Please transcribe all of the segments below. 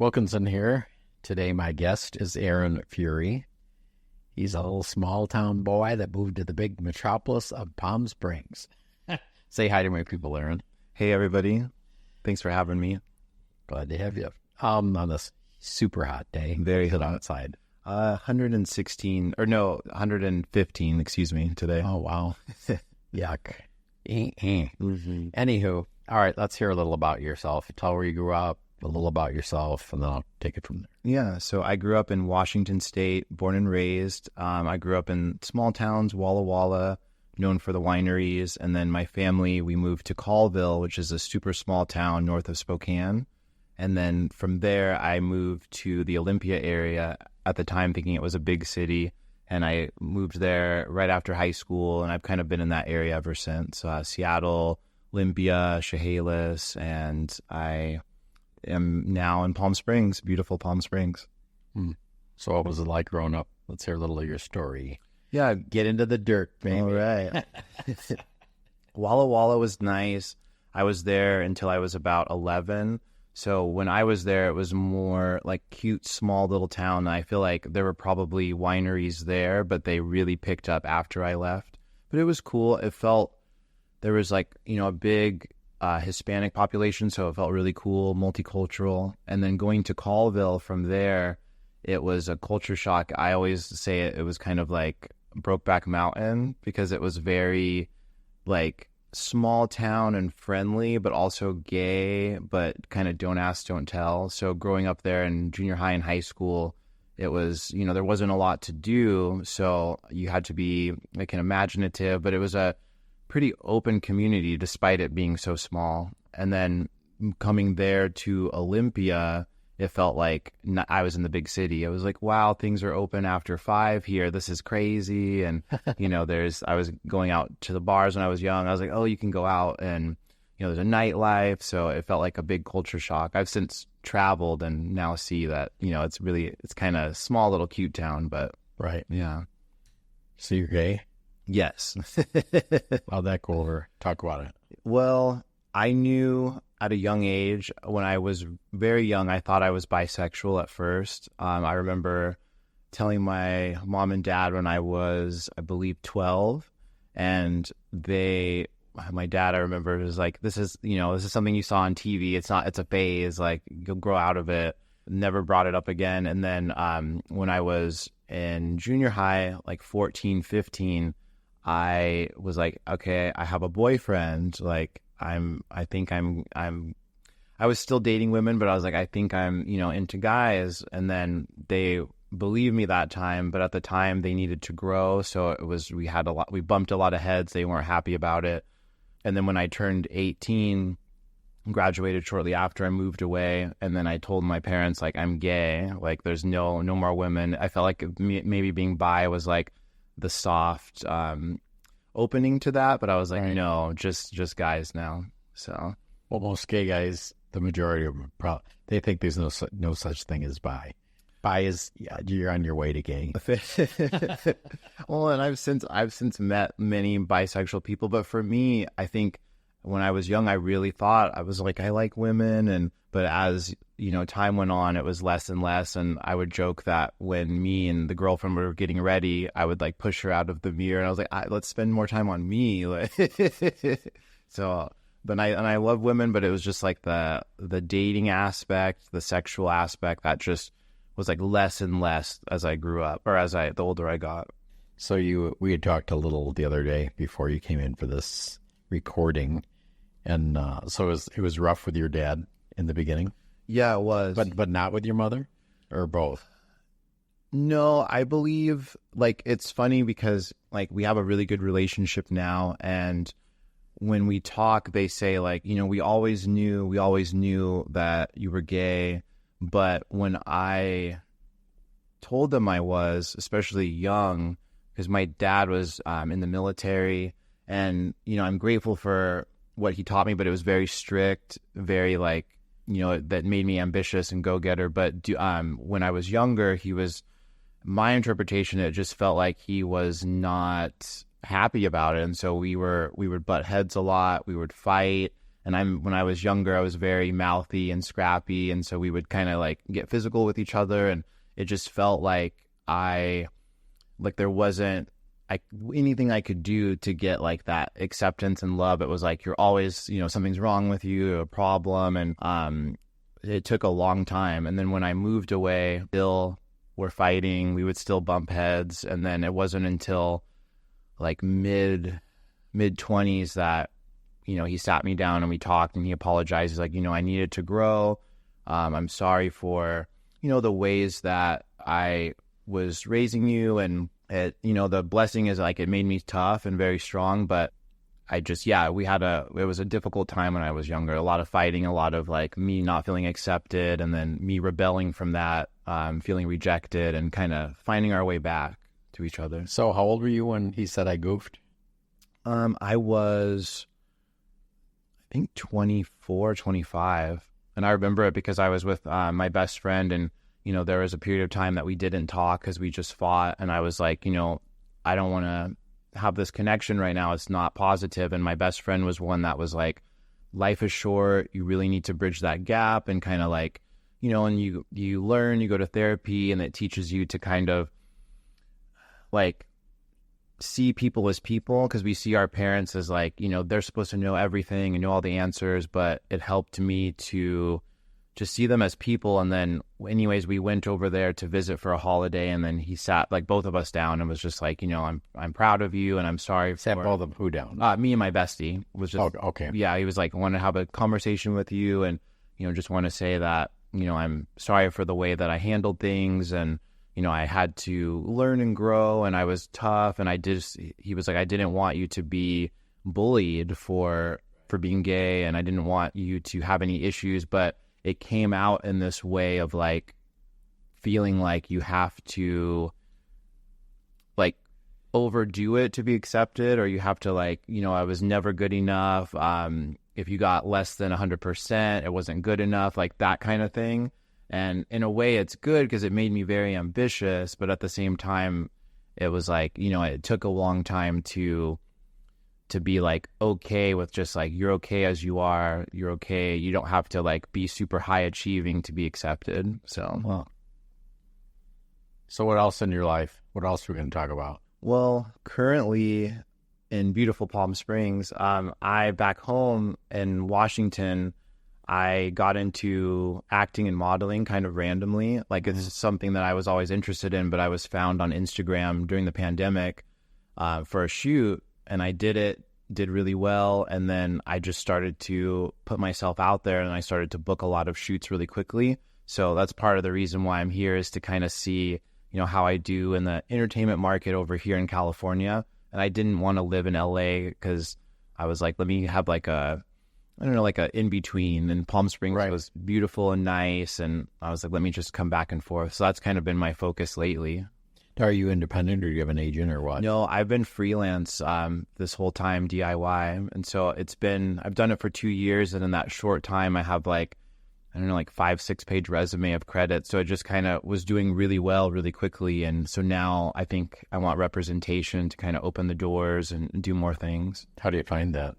Wilkinson here. Today my guest is Aaron Fury. He's a little small-town boy that moved to the big metropolis of Palm Springs. Say hi to my people, Aaron. Hey, everybody. Thanks for having me. Glad to have you. On this super hot day. Very hot outside. 115, excuse me, today. Oh, wow. Yuck. Anywho, all right, let's hear a little about yourself. Tell where you grew up, a little about yourself, and then I'll take it from there. Yeah, so I grew up in Washington State, born and raised. I grew up in small towns, Walla Walla, known for the wineries. And then my family, we moved to Colville, which is a super small town north of Spokane. And then from there, I moved to the Olympia area at the time, thinking it was a big city. And I moved there right after high school, and I've kind of been in that area ever since. Seattle, Olympia, Chehalis, and I am now in Palm Springs, beautiful Palm Springs. So what was it like growing up? Let's hear a little of your story. Yeah. Get into the dirt, baby. All right. Walla Walla was nice. I was there until I was about 11. So when I was there, it was more like cute, small little town. I feel like there were probably wineries there, but they really picked up after I left. But it was cool. It felt, there was like, a big Hispanic population, so it felt really cool, multicultural. And then going to Colville from there, it was a culture shock. I always say it was kind of like Brokeback Mountain, because it was very like small town and friendly, but also gay, but kind of don't ask, don't tell. So growing up there in junior high and high school, it was, there wasn't a lot to do. So you had to be like an imaginative, but it was a pretty open community despite it being so small. And then coming there to Olympia, it felt like I was in the big city. It was like, wow, things are open after 5 here. This is crazy. And, I was going out to the bars when I was young. I was like, oh, you can go out and, there's a nightlife. So it felt like a big culture shock. I've since traveled and now see that, it's kind of small little cute town, but right. Yeah. So you're gay? Yes. How'd that go over? Talk about it. Well, I knew at a young age, when I was very young, I thought I was bisexual at first. I remember telling my mom and dad when I was, I believe, 12, and my dad, I remember, was like, this is something you saw on TV. It's a phase, like, you'll grow out of it. Never brought it up again. And then when I was in junior high, like 14, 15, I was like, okay, I have a boyfriend. Like, I was still dating women, but I was like, I think I'm, into guys. And then they believed me that time, but at the time they needed to grow. So we bumped a lot of heads. They weren't happy about it. And then when I turned 18, graduated shortly after, I moved away. And then I told my parents, like, I'm gay. Like, there's no more women. I felt like maybe being bi was like the soft, opening to that, but I was like, right. No, just guys now. So, well, most gay guys, the majority of them, they think there's no such thing as bi. Bi is, you're on your way to gay. Well, and I've since met many bisexual people, but for me, I think when I was young, I really thought I was like, I like women, but as time went on, it was less and less. And I would joke that when me and the girlfriend were getting ready, I would like push her out of the mirror, and I was like, let's spend more time on me. So, but I love women, but it was just like the dating aspect, the sexual aspect that just was like less and less as I grew up, or the older I got. So we had talked a little the other day before you came in for this recording, and so it was rough with your dad in the beginning. Yeah, it was. But not with your mother, or both? No, I believe, like, it's funny because, like, we have a really good relationship now, and when we talk, they say, like, we always knew that you were gay, but when I told them I was, especially young, because my dad was in the military, and, I'm grateful for what he taught me, but it was very strict, very, like, that made me ambitious and go-getter. But when I was younger, my interpretation, it just felt like he was not happy about it. And so we would butt heads a lot. We would fight. And when I was younger, I was very mouthy and scrappy. And so we would kind of like get physical with each other. And it just felt like there wasn't anything I could do to get like that acceptance and love. It was like, you're always, something's wrong with you, a problem. And it took a long time. And then when I moved away, still were fighting. We would still bump heads. And then it wasn't until like mid-20s that, he sat me down and we talked, and he apologized. He's like, I needed to grow. I'm sorry for, the ways that I was raising you. And the blessing is like, it made me tough and very strong, but I just, it was a difficult time when I was younger, a lot of fighting, a lot of like me not feeling accepted, and then me rebelling from that, feeling rejected, and kind of finding our way back to each other. So how old were you when he said I goofed? I was, I think 24, 25. And I remember it because I was with my best friend, and, there was a period of time that we didn't talk because we just fought. And I was like, I don't want to have this connection right now. It's not positive. And my best friend was one that was like, life is short. You really need to bridge that gap, and kind of like, and you learn, you go to therapy, and it teaches you to kind of like see people as people, because we see our parents as like, they're supposed to know everything and know all the answers. But it helped me to just see them as people. And then anyways, we went over there to visit for a holiday, and then he sat like both of us down and was just like, I'm proud of you, and I'm sorry for... Sat both of them who down? Me and my bestie was just... Oh, okay. Yeah, he was like, I want to have a conversation with you, and, just want to say that, I'm sorry for the way that I handled things, and, I had to learn and grow, and I was tough, and he was like, I didn't want you to be bullied for being gay, and I didn't want you to have any issues, but it came out in this way of like feeling like you have to like overdo it to be accepted, or you have to like, I was never good enough. If you got less than 100%, it wasn't good enough, like that kind of thing. And in a way it's good because it made me very ambitious, but at the same time it was like, it took a long time to be like okay with just like, you're okay as you are, you're okay, you don't have to like be super high achieving to be accepted. So well, so what else in your life, what else are we going to talk about? Well, currently in beautiful Palm Springs, I back home in Washington, I got into acting and modeling kind of randomly. Like it's something that I was always interested in, but I was found on Instagram during the pandemic for a shoot, and I did really well. And then I just started to put myself out there, and I started to book a lot of shoots really quickly. So that's part of the reason why I'm here, is to kind of see, how I do in the entertainment market over here in California. And I didn't want to live in LA because I was like, let me have like a in-between. And Palm Springs was beautiful and nice. And I was like, let me just come back and forth. So that's kind of been my focus lately. Are you independent, or do you have an agent, or what? No, I've been freelance this whole time, DIY. And so I've done it for 2 years. And in that short time, I have like 5-6 page resume of credits. So it just kind of was doing really well, really quickly. And so now I think I want representation to kind of open the doors and do more things. How do you find that?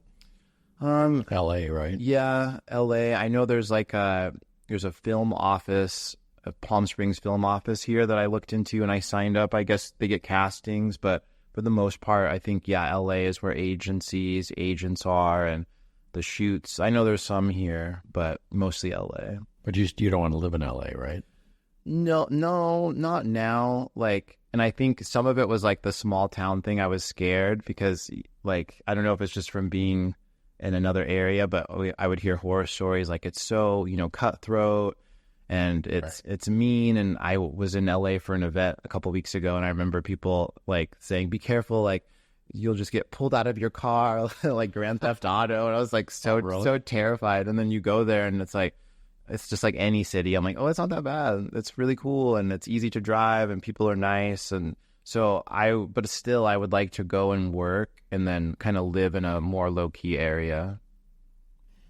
LA, right? Yeah, LA. I know there's a film office, a Palm Springs film office here that I looked into, and I signed up. I guess they get castings, but for the most part, I think, LA is where agents are, and the shoots. I know there's some here, but mostly LA. But you don't want to live in LA, right? No, not now. And I think some of it was like the small town thing. I was scared because I don't know if it's just from being in another area, but I would hear horror stories like it's so, cutthroat, and it's mean. And I was in LA for an event a couple of weeks ago, and I remember people saying, be careful, you'll just get pulled out of your car, like Grand Theft Auto. And I was so terrified. And then you go there, and it's just like any city. I'm like, oh, it's not that bad. It's really cool, and it's easy to drive, and people are nice. And so but still I would like to go and work and then kind of live in a more low key area.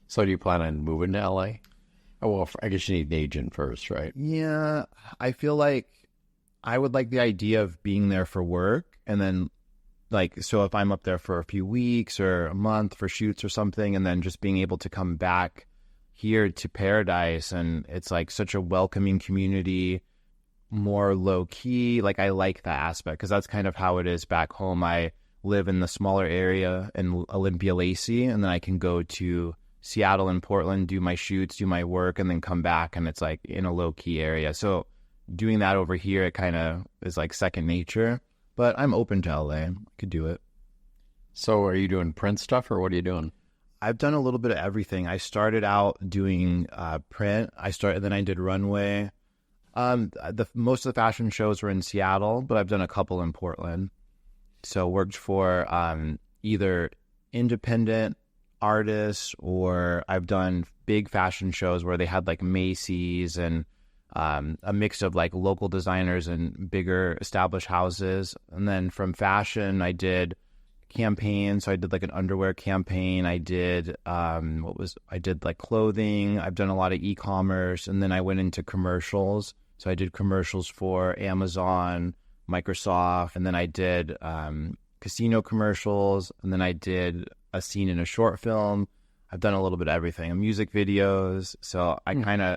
So do you plan on moving to LA? Oh, well, I guess you need an agent first, right? Yeah. I feel like I would like the idea of being there for work and then like, so if I'm up there for a few weeks or a month for shoots or something, and then just being able to come back here to Paradise, and it's like such a welcoming community, more low key. Like, I like that aspect because that's kind of how it is back home. I live in the smaller area in Olympia, Lacey, and then I can go to Seattle and Portland, do my shoots, do my work, and then come back, and it's like in a low key area. So doing that over here, it kind of is like second nature. But I'm open to LA. I could do it. So are you doing print stuff, or what are you doing? I've done a little bit of everything. I started out doing print. Then I did runway. Most of the fashion shows were in Seattle, but I've done a couple in Portland. So worked for either independent artists, or I've done big fashion shows where they had like Macy's and a mix of like local designers and bigger established houses. And then from fashion, I did campaigns. So I did like an underwear campaign. I did like clothing. I've done a lot of e-commerce, and then I went into commercials. So I did commercials for Amazon, Microsoft, and then I did casino commercials, and then I did a scene in a short film. I've done a little bit of everything, music videos. So I kind of,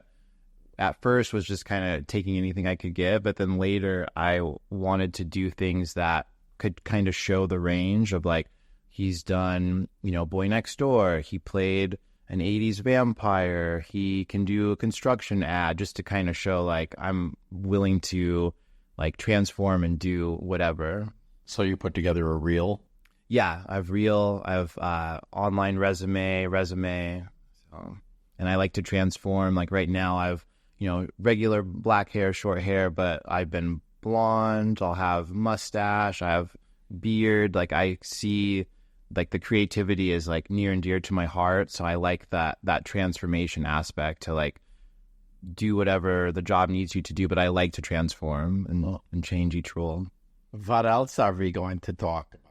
at first, was just kind of taking anything I could get, but then later I wanted to do things that could kind of show the range of, like, he's done, Boy Next Door. He played an 80s vampire. He can do a construction ad, just to kind of show, like, I'm willing to, like, transform and do whatever. So you put together a reel? Yeah, I have online resume. So, and I like to transform. Like right now I've, regular black hair, short hair, but I've been blonde. I'll have mustache. I have beard. Like, I see, like, the creativity is like near and dear to my heart. So I like that transformation aspect, to like do whatever the job needs you to do, but I like to transform and change each role. What else are we going to talk about?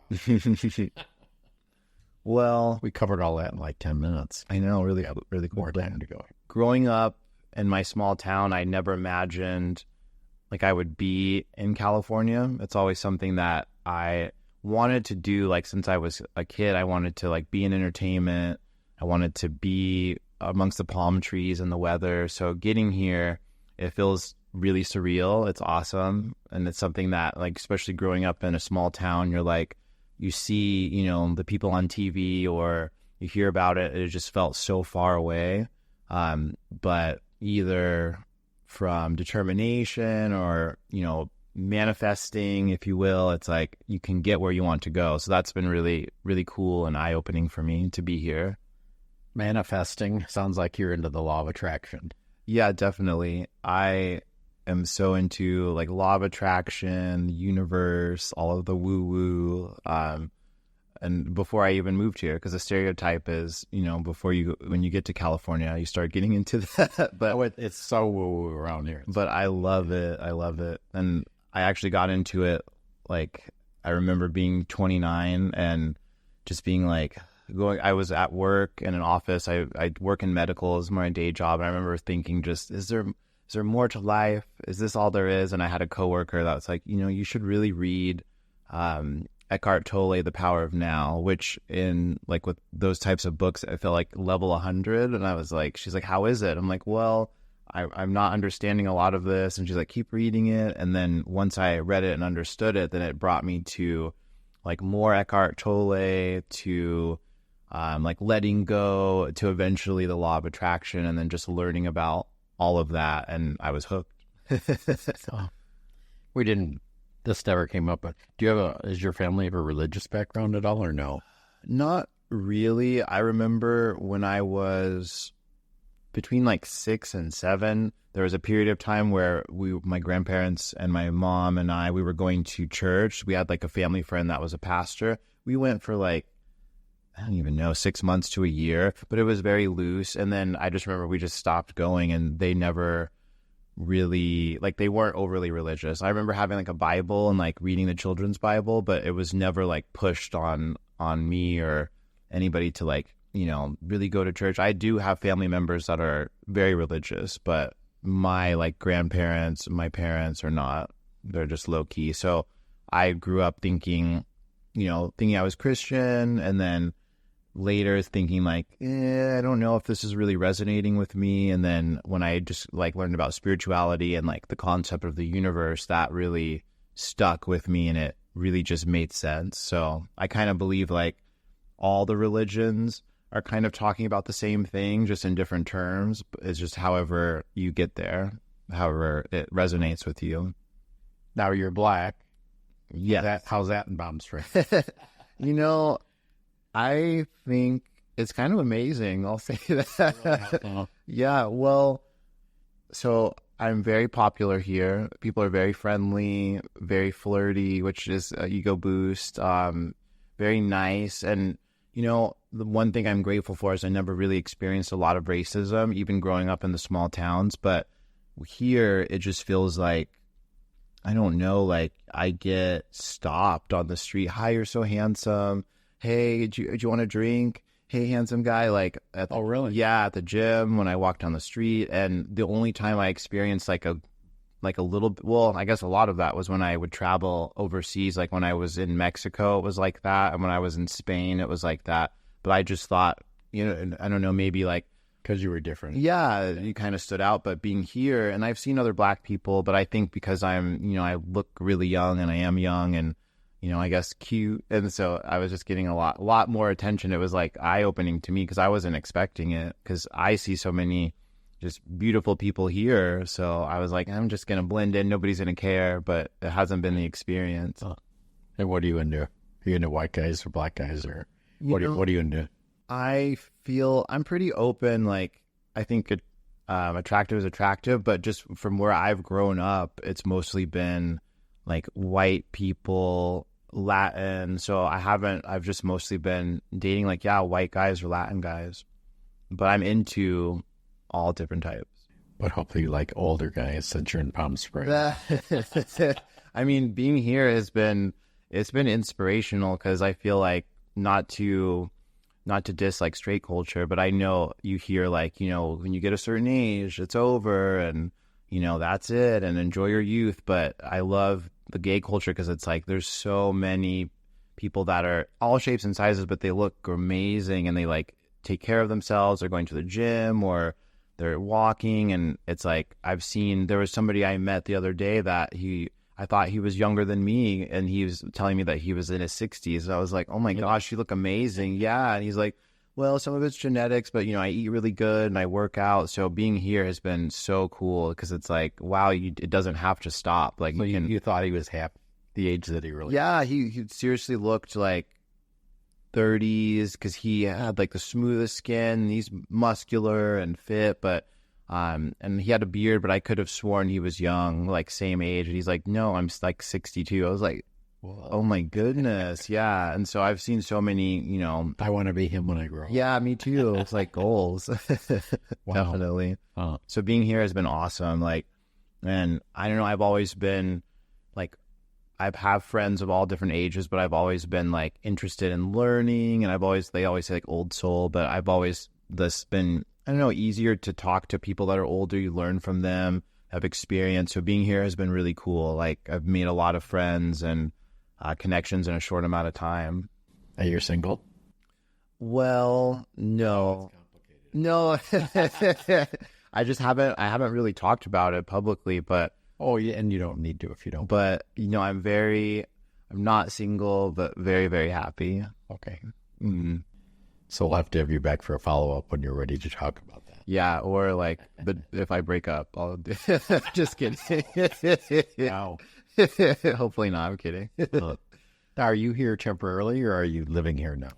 Well, we covered all that in like 10 minutes. I know, really More time to go. Growing up in my small town, I never imagined like I would be in California. It's always something that I wanted to do. Like, since I was a kid, I wanted to like be in entertainment. I wanted to be amongst the palm trees and the weather. So getting here, it feels really surreal. It's awesome. And it's something that, like, especially growing up in a small town, you're like, you see, the people on TV, or you hear about it. It just felt so far away. But either from determination or, manifesting, if you will, it's like you can get where you want to go. So that's been really, really cool and eye-opening for me to be here. Manifesting sounds like you're into the law of attraction. Yeah, definitely. I am so into like law of attraction, the universe, all of the woo-woo. And before I even moved here, because the stereotype is, when you get to California, you start getting into that. But it's so woo-woo around here. But I love it. And I actually got into it, like, I remember being 29 and just being like, I was at work in an office. I work in medical as my day job. And I remember thinking, just, is there more to life? Is this all there is? And I had a coworker that was like, you should really read Eckhart Tolle, The Power of Now, which in like with those types of books, I felt like level 100. And I was like, she's like, how is it? I'm like, well, I'm not understanding a lot of this. And she's like, keep reading it. And then once I read it and understood it, then it brought me to like more Eckhart Tolle, to like letting go, to eventually the law of attraction, and then just learning about all of that. And I was hooked. This never came up, but does your family have a religious background at all, or no? Not really. I remember when I was between like 6 and 7, there was a period of time where my grandparents and my mom and we were going to church. We had like a family friend that was a pastor. We went for like, I don't even know, 6 months to a year, but it was very loose. And then I just remember we just stopped going, and they never really, like, they weren't overly religious. I remember having like a Bible and like reading the children's Bible, but it was never like pushed on me or anybody to like, really go to church. I do have family members that are very religious, but my like grandparents, my parents are not. They're just low key. So I grew up thinking thinking I was Christian, and then later thinking like, I don't know if this is really resonating with me. And then when I just like learned about spirituality and like the concept of the universe, that really stuck with me, and it really just made sense. So I kind of believe like all the religions are kind of talking about the same thing, just in different terms. It's just however you get there, however it resonates with you. Now you're Black. Yeah. How's that in Palm Springs? I think it's kind of amazing. I'll say that. Yeah. Well, so I'm very popular here. People are very friendly, very flirty, which is an ego boost. Very nice. And, the one thing I'm grateful for is I never really experienced a lot of racism, even growing up in the small towns. But here, it just feels like, I don't know, like I get stopped on the street. Hi, you're so handsome. Hey, do you want a drink? Hey, handsome guy. Like, oh, really? Yeah, at the gym when I walk down the street. And the only time I experienced like a little, well, I guess a lot of that was when I would travel overseas. Like when I was in Mexico, it was like that. And when I was in Spain, it was like that. But I just thought, I don't know, maybe like, because you were different. Yeah, you kind of stood out. But being here, and I've seen other Black people, but I think because I'm, I look really young, and I am young, and, I guess cute. And so I was just getting a lot more attention. It was like eye-opening to me because I wasn't expecting it, because I see so many just beautiful people here. So I was like, I'm just going to blend in. Nobody's going to care, but it hasn't been the experience. And what are you into? Are you into white guys or Black guys, or what are you into? I feel I'm pretty open. Like, I think attractive is attractive, but just from where I've grown up, it's mostly been like white people, Latin. So I've just mostly been dating like, white guys or Latin guys, but I'm into all different types. But hopefully you like older guys since you're in Palm Springs. I mean, being here it's been inspirational, because I feel like not to diss like straight culture, but I know you hear like, when you get a certain age, it's over, and, that's it, and enjoy your youth. But I love the gay culture because it's like there's so many people that are all shapes and sizes, but they look amazing, and they like take care of themselves. They're going to the gym, or they're walking, and it's like there was somebody I met the other day that I thought he was younger than me, and he was telling me that he was in his 60s. I was like, oh my gosh, you look amazing. Yeah. And he's like, well, some of it's genetics, but, I eat really good and I work out. So being here has been so cool, because it's like, wow, it doesn't have to stop. Like, so you thought he was happy the age that he really Yeah, he seriously looked like 30s, because he had like the smoothest skin, and he's muscular and fit, but and he had a beard, but I could have sworn he was young, like same age. And he's like, no, I'm like 62. I was like, whoa. Oh my goodness. Yeah. And so I've seen so many, I want to be him when I grow up. Yeah, me too. It's like goals. Wow. Definitely. So being here has been awesome. Like, and I don't know, I've always been like, I've have friends of all different ages, but I've always been like interested in learning, and they always say like old soul, but I've always been, I don't know, easier to talk to people that are older. You learn from them, have experience. So being here has been really cool. Like, I've made a lot of friends and connections in a short amount of time. Are you single? Well, no. No. I haven't really talked about it publicly, but. Oh, yeah, and you don't need to if you don't. But, I'm not single, but very, very happy. Okay. Mm-hmm. So we'll have to have you back for a follow-up when you're ready to talk about that. Yeah, or like, but if I break up, I'll just kidding. Wow. Hopefully not. I'm kidding. Are you here temporarily, or are you living here now?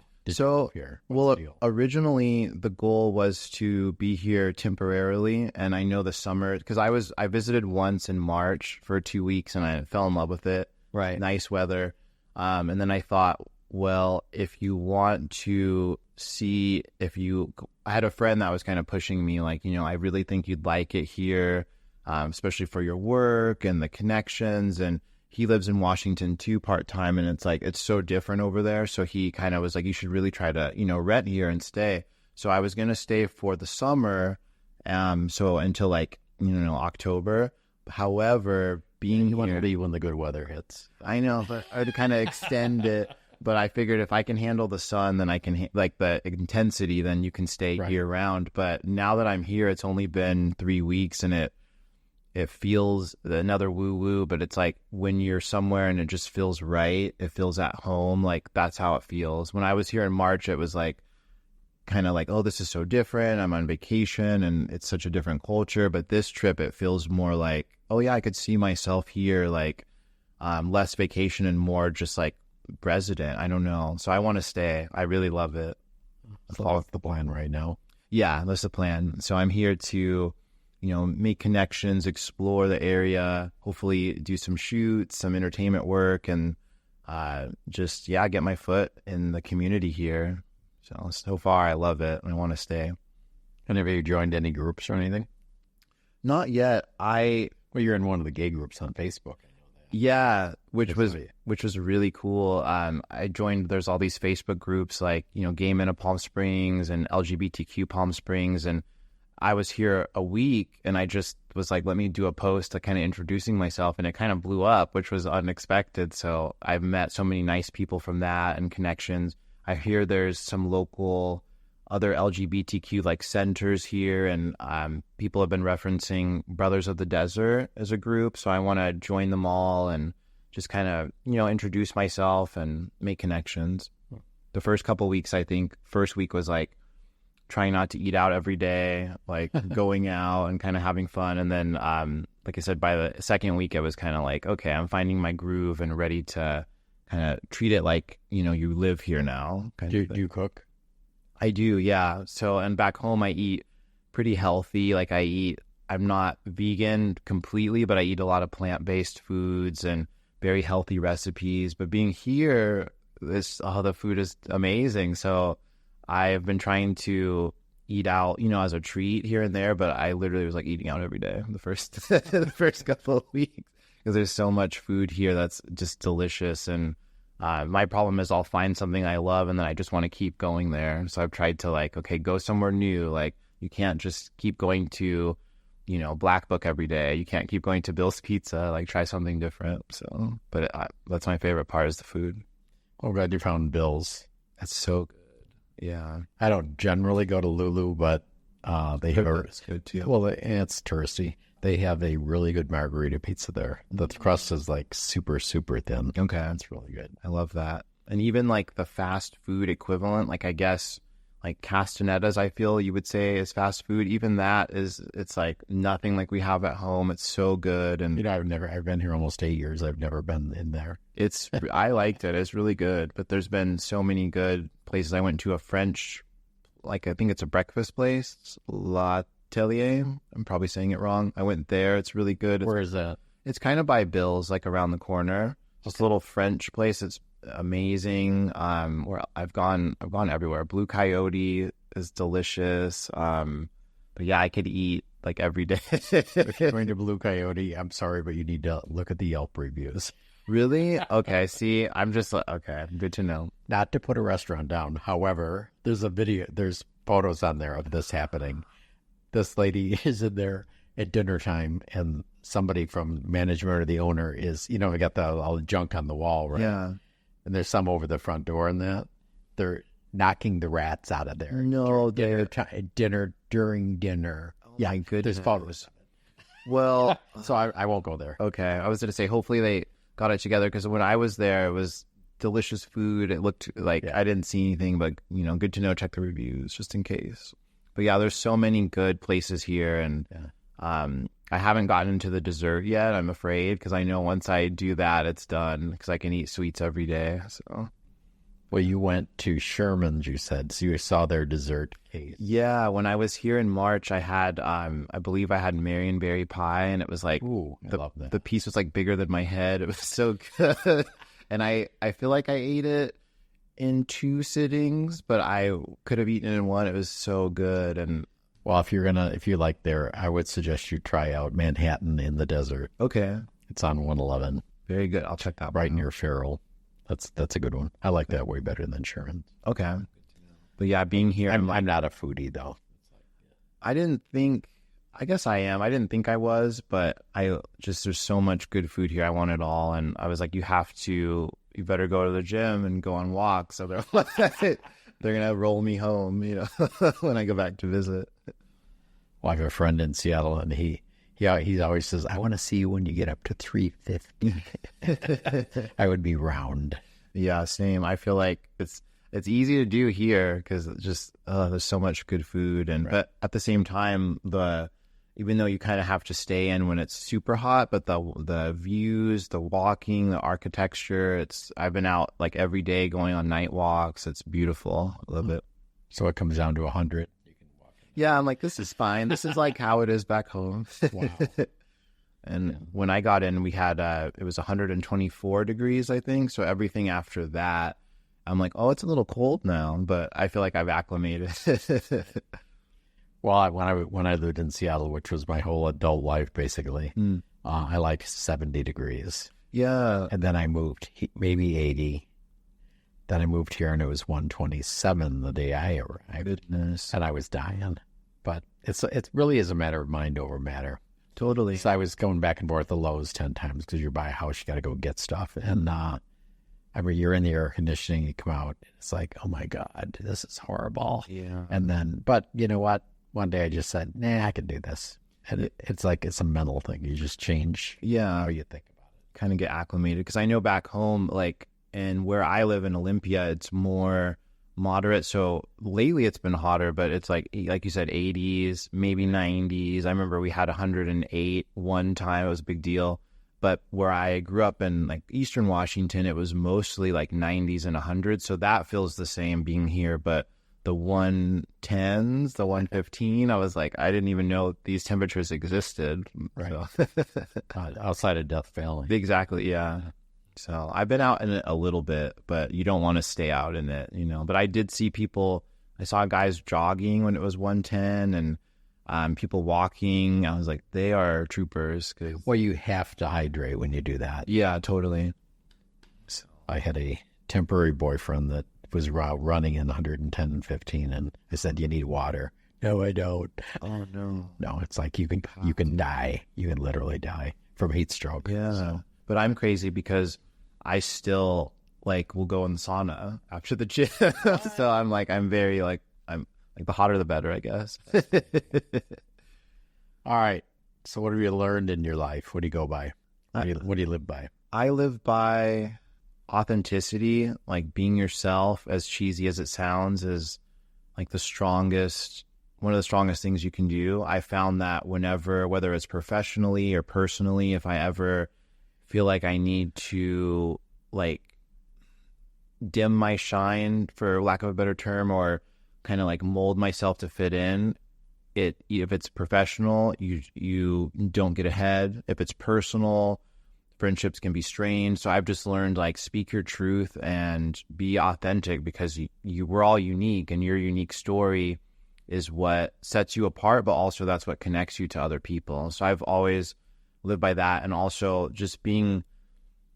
Originally the goal was to be here temporarily, and I know the summer, because I visited once in March for 2 weeks, and I fell in love with it. Right. Nice weather. And then I thought, well, if you want to see I had a friend that was kind of pushing me, like, I really think you'd like it here, especially for your work and the connections. And he lives in Washington too, part-time, and it's like, it's so different over there. So he kind of was like, you should really try to, rent here and stay. So I was going to stay for the summer, so until like, October. However, being you want here, to leave when the good weather hits. I know, but I'd kind of extend it. but I figured if I can handle the sun, then I can like the intensity, then you can stay year round. But now that I'm here, it's only been 3 weeks, and it feels another woo woo, but it's like when you're somewhere and it just feels right, it feels at home. Like that's how it feels. When I was here in March, it was like kind of like, oh, this is so different. I'm on vacation and it's such a different culture. But this trip, it feels more like, oh yeah, I could see myself here, like less vacation and more just like resident. I don't know. So I want to stay. I really love it. So that's the plan right now. Yeah, that's the plan. So I'm here to, make connections, explore the area, hopefully do some shoots, some entertainment work, and just get my foot in the community here. So far, I love it. I want to stay. And have you joined any groups or anything? Not yet. Well, you're in one of the gay groups on Facebook. I know that. Yeah, which was really cool. I joined. There's all these Facebook groups like Gay Men of Palm Springs and LGBTQ Palm Springs, and I was here a week, and I just was like, let me do a post, kind of introducing myself, and it kind of blew up, which was unexpected. So I've met so many nice people from that and connections. I hear there's some local other LGBTQ like centers here, and people have been referencing Brothers of the Desert as a group. So I want to join them all and just kind of, introduce myself and make connections. The first couple weeks, I think, first week was like trying not to eat out every day, like going out and kind of having fun. And then, like I said, by the second week, it was kind of like, okay, I'm finding my groove and ready to kind of treat it like, you live here now. Do you cook? I do, yeah. So, and back home, I eat pretty healthy. Like I'm not vegan completely, but I eat a lot of plant-based foods and very healthy recipes. But being here, the food is amazing. So I've been trying to eat out, as a treat here and there, but I literally was like eating out every day the first couple of weeks because there's so much food here that's just delicious. And my problem is I'll find something I love and then I just want to keep going there. So I've tried to like, okay, go somewhere new. Like you can't just keep going to, Black Book every day. You can't keep going to Bill's Pizza. Like try something different. So, but that's my favorite part is the food. Oh, glad you found Bill's. That's so good. Yeah. I don't generally go to Lulu, but they have That's good too. Well, it's touristy. They have a really good margarita pizza there. The crust is like super, super thin. Okay. It's really good. I love that. And even like the fast food equivalent, like I guess like Castaneda's, I feel you would say is fast food. Even that it's like nothing like we have at home. It's so good. And I've been here almost 8 years. I've never been in there. I liked it. It's really good. But there's been so many good places. I went to a French, like I think it's a breakfast place, L'Atelier. I'm probably saying it wrong. I went there. It's really good. Where is that? It's kind of by Bill's, like around the corner. Just a little French place. It's amazing. Where I've gone everywhere. Blue Coyote is delicious. But yeah, I could eat like every day. If you're going to Blue Coyote, I'm sorry, but you need to look at the Yelp reviews. Really? Okay. See, I'm just like, okay. Good to know. Not to put a restaurant down. However, there's photos on there of this happening. This lady is in there at dinner time, and somebody from management or the owner is, we got all the junk on the wall, right? Yeah. And there's some over the front door, and they're knocking the rats out of there. No, during dinner. Oh, yeah, my goodness. There's photos. Well, so I won't go there. Okay, I was going to say hopefully they got it together because when I was there, it was delicious food. It looked like I didn't see anything, but good to know. Check the reviews just in case. But yeah, there's so many good places here, and I haven't gotten into the dessert yet. I'm afraid because I know once I do that, it's done because I can eat sweets every day. So, well, you went to Sherman's, you said, so you saw their dessert case. Yeah, when I was here in March, I had I believe I had Marionberry pie, and it was like, ooh, I love that. The piece was like bigger than my head. It was so good, and I feel like I ate it in 2 sittings, but I could have eaten it in 1. It was so good. And well, if you like there, I would suggest you try out Manhattan in the Desert. Okay, it's on 111. Very good. I'll check that right near Farrell. That's a good one. I like that way better than Sherman. Okay, but yeah, being here, I'm not a foodie though. I guess I am. I didn't think I was, but there's so much good food here. I want it all, and I was like, you have to you better go to the gym and go on walks. So they're like, they're going to roll me home, you know, when I go back to visit. Well, I have a friend in Seattle, and he always says, I want to see you when you get up to 350. I would be round. Yeah, same. I feel like it's easy to do here because just there's so much good food, and but at the same time, even though you kind of have to stay in when it's super hot, but the views, the walking, the architecture, I've been out like every day going on night walks. It's beautiful. I love it. So it comes down to 100. Yeah, I'm like, this is fine. This is like how it is back home. Wow. And when I got in, we had it was 124 degrees, I think. So everything after that, I'm like, oh, it's a little cold now, but I feel like I've acclimated. Well, when I lived in Seattle, which was my whole adult life, basically, I like 70 degrees. Yeah. And then I moved maybe 80. Then I moved here, and it was 127 the day I arrived. Goodness. And I was dying. But it really is a matter of mind over matter. Totally. So I was going back and forth to Lowe's 10 times because you buy a house, you got to go get stuff. And I mean, you're in the air conditioning, you come out, it's like, oh my God, this is horrible. Yeah. And then, but you know what? One day I just said, nah, I can do this. And it's like, it's a mental thing. You just change how you think about it. Kind of get acclimated. Because I know back home, like, and where I live in Olympia, it's more moderate. So lately it's been hotter, but it's like you said, 80s, maybe 90s. I remember we had 108 one time. It was a big deal. But where I grew up in like Eastern Washington, it was mostly like 90s and 100s. So that feels the same being here. But the 110s, the 115, I was like, I didn't even know these temperatures existed. Right. So. Outside of Death Valley. Exactly, yeah. So I've been out in it a little bit, but you don't want to stay out in it, you know. But I did see people, I saw guys jogging when it was 110 and people walking. I was like, they are troopers. Well, you have to hydrate when you do that. Yeah, totally. So I had a temporary boyfriend that was running in 110 and 15, and I said, you need water. No, I don't. Oh, no. No, it's like you can die. You can literally die from heat stroke. Yeah. So. But I'm crazy because I still like will go in the sauna after the gym. So I'm very like, I'm like the hotter the better, I guess. All right. So what have you learned in your life? What do you go by? What do you live by? I live by authenticity, like being yourself, as cheesy as it sounds, is like one of the strongest things you can do. I found that whether it's professionally or personally, if I ever feel like I need to like dim my shine, for lack of a better term, or kind of like mold myself to fit in, if it's professional, you don't get ahead. If it's personal, friendships can be strained. So I've just learned, like, speak your truth and be authentic, because we're all unique, and your unique story is what sets you apart, but also that's what connects you to other people. So I've always lived by that. And also just being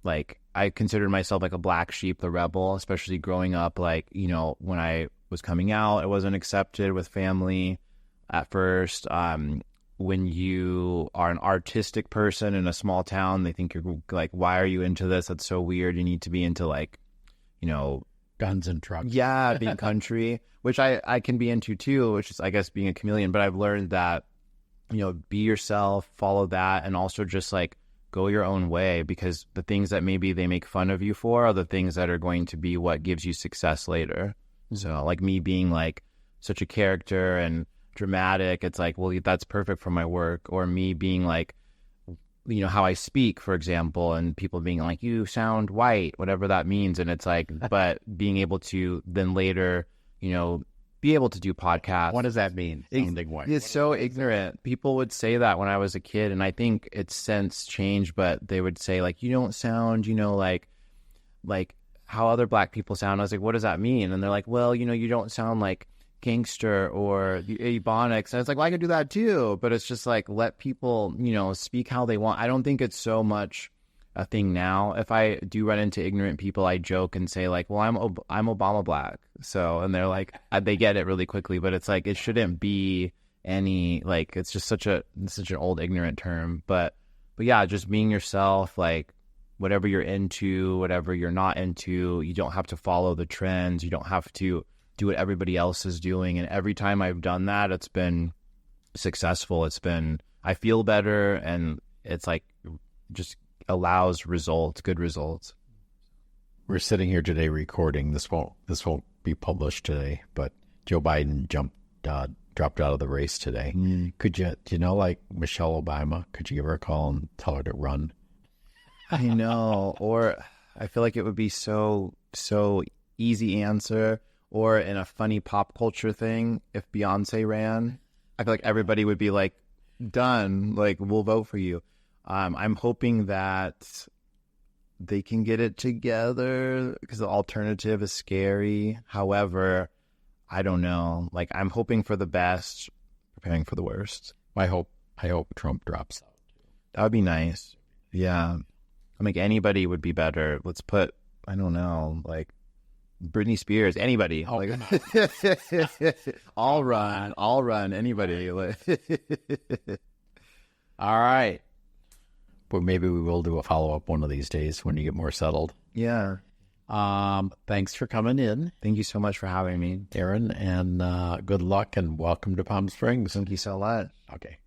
like, I considered myself like a black sheep, the rebel, especially growing up. Like, you know, when I was coming out, I wasn't accepted with family at first. When you are an artistic person in a small town, they think you're like, why are you into this? That's so weird. You need to be into, like, you know, guns and trucks. Yeah, being country, which I can be into too, which is, I guess, being a chameleon. But I've learned that, you know, be yourself, follow that, and also just like go your own way, because the things that maybe they make fun of you for are the things that are going to be what gives you success later. So like me being like such a character and dramatic, it's like, well, that's perfect for my work. Or me being like, you know, how I speak, for example, and people being like, you sound white, whatever that means. And it's like, but being able to then later, you know, be able to do podcasts. What does that mean? Sounding white. It's so ignorant. People would say that when I was a kid, and I think it's since changed, but they would say, like, you don't sound, you know, like how other black people sound. I was like, what does that mean? And they're like, well, you know, you don't sound like gangster or ebonics. And it's like, well, I could do that too, but it's just like, let people, you know, speak how they want. I don't think it's so much a thing now. If I do run into ignorant people, I joke and say, like, well, I'm Obama black. So, and they're like, they get it really quickly, but it's like, it shouldn't be any, like, it's just such an old ignorant term. But yeah, just being yourself, like, whatever you're into, whatever you're not into, you don't have to follow the trends. You don't have to do what everybody else is doing. And every time I've done that, it's been successful. I feel better, and it's like just allows results, good results. We're sitting here today recording. This won't be published today, but Joe Biden dropped out of the race today. Could you, like Michelle Obama, could you give her a call and tell her to run? I know, or I feel like it would be so easy answer, or in a funny pop culture thing, if Beyonce ran, I feel like everybody would be like, done, like, we'll vote for you. I'm hoping that they can get it together, because the alternative is scary. However, I don't know. Like, I'm hoping for the best, preparing for the worst. I hope Trump drops out. That would be nice. Yeah. I think anybody would be better. Let's put, I don't know, like Britney Spears, anybody. Oh, like, I'll run, anybody. All right. But maybe we will do a follow-up one of these days when you get more settled. Yeah. Thanks for coming in. Thank you so much for having me, Aaron, and good luck and welcome to Palm Springs. Thank you so much. Okay.